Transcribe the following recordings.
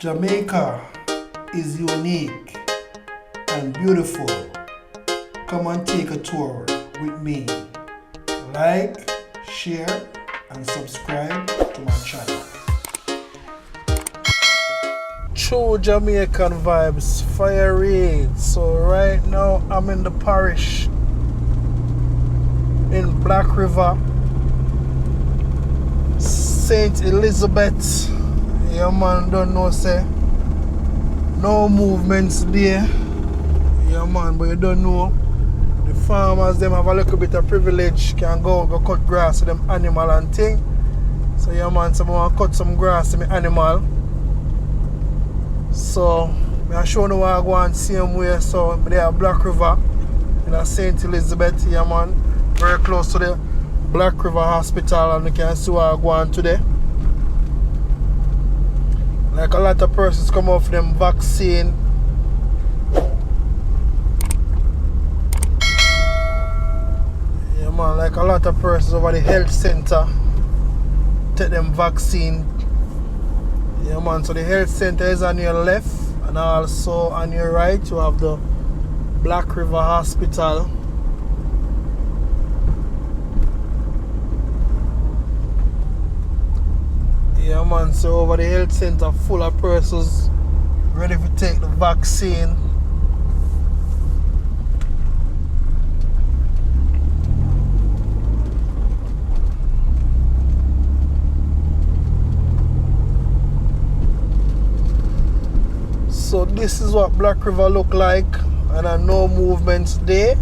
Jamaica is unique and beautiful. Come and take a tour with me. Like, share, and subscribe to my channel. True Jamaican vibes, fire raid. So right now I'm in the parish in Black River, St. Elizabeth. Yeah man, don't know say no movements there. Yeah man, but you don't know. The farmers them have a little bit of privilege, can go cut grass to them animal and thing. So yeah man, someone want cut some grass to me animal. So I show you where I go and same way. So there at Black River in St. Elizabeth, yeah man, very close to the Black River Hospital, and you can see where I go on today. Like a lot of persons come off them vaccine. Yeah man, like a lot of persons over the health center take them vaccine. Yeah man, so the health center is on your left, and also on your right you have the Black River Hospital. Yeah man, so over the health center full of persons ready to take the vaccine. So this is what Black River look like, and I no movements there.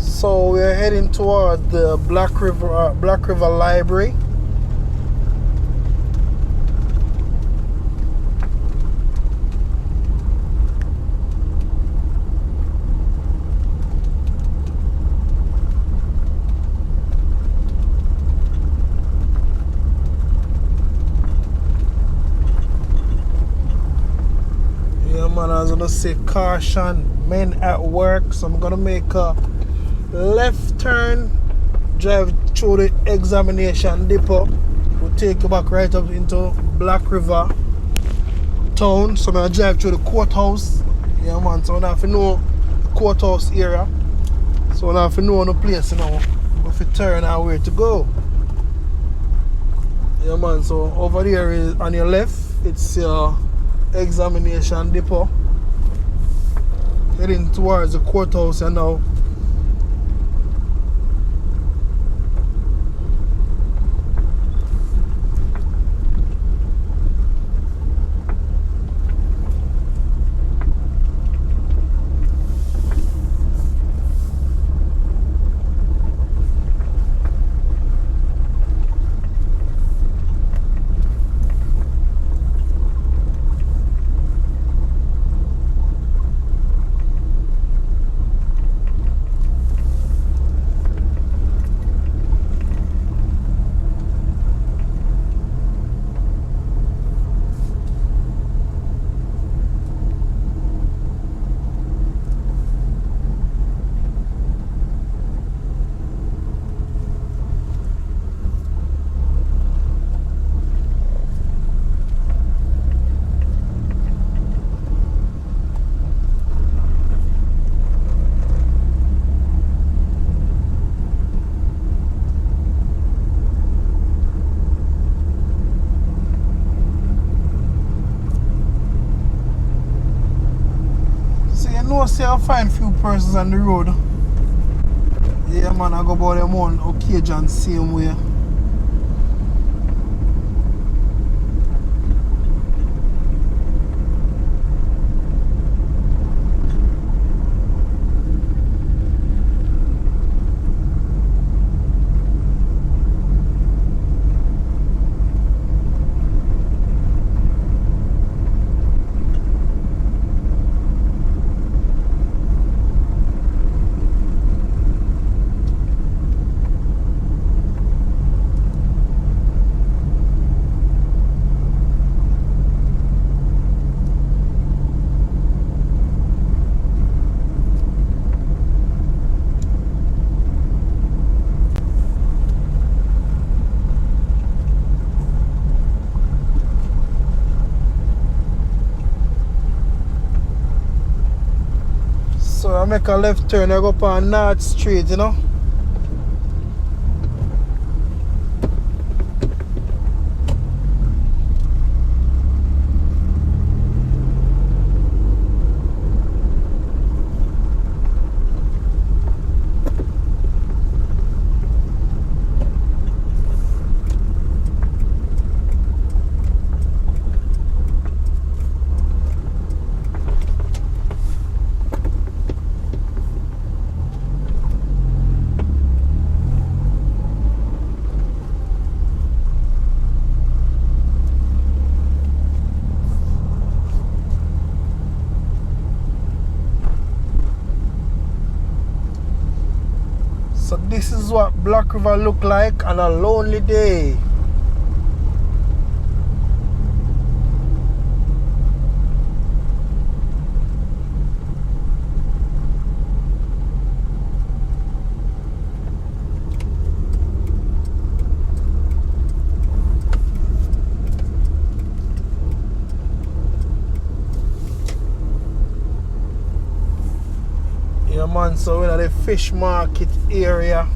So we're heading toward the Black River Library. Yeah man, I was gonna say caution, men at work. So I'm gonna make a left turn, drive through the examination depot, will take you back right up into Black River town. So I'm gonna drive through the courthouse. Yeah man, so I have to know the courthouse area. So I have to know the place now. If you turn and where to go. Yeah man, so over there is on your left, it's your examination depot. Heading towards the courthouse and now. See, I'll find few persons on the road. Yeah man, I go about them on occasion same way. I make a left turn, I go up on North Street, you know. So this is what Black River look like on a lonely day. Yeah man, so we're in the fish market area.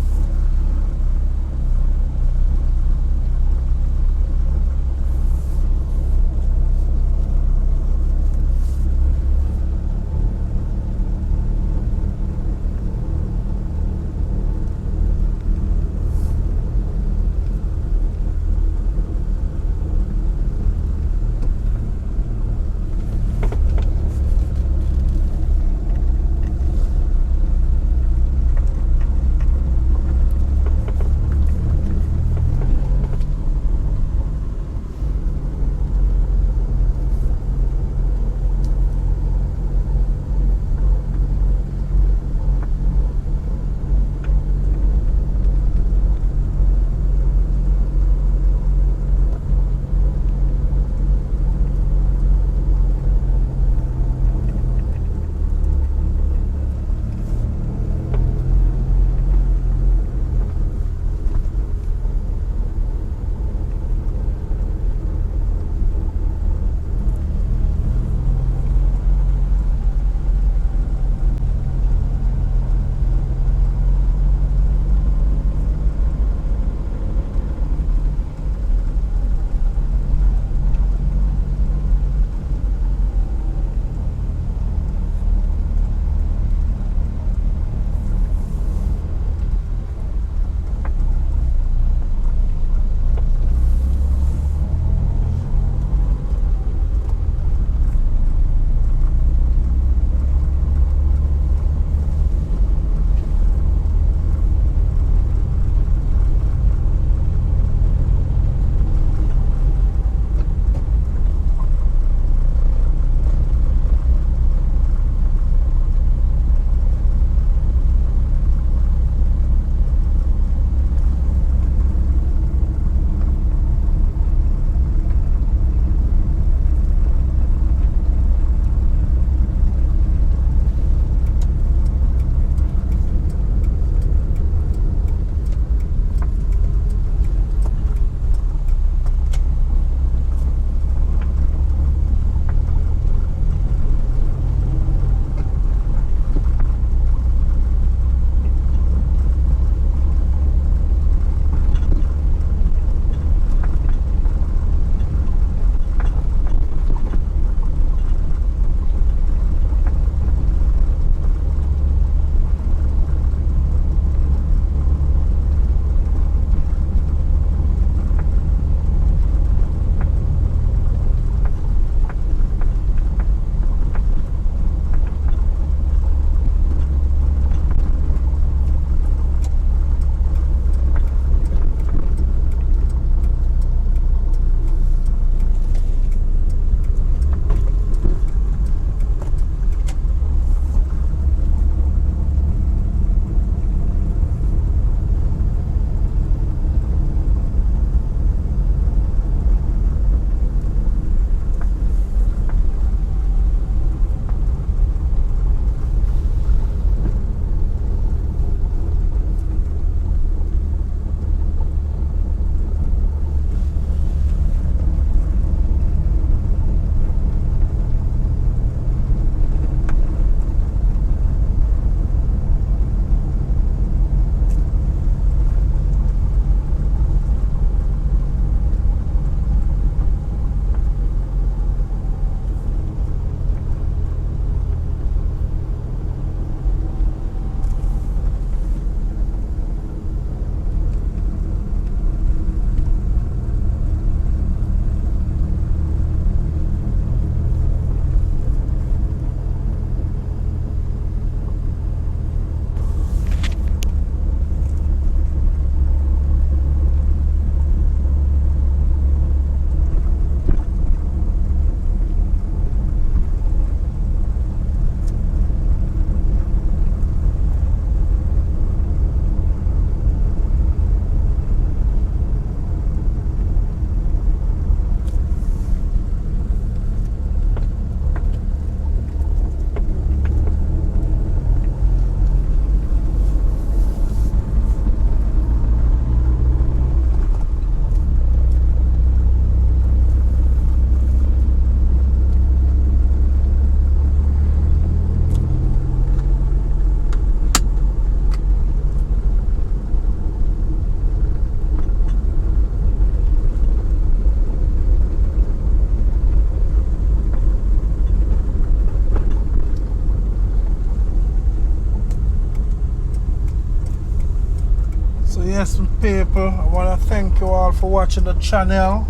people, I want to thank you all for watching the channel.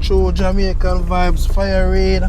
True Jamaican Vibes Fire Raid.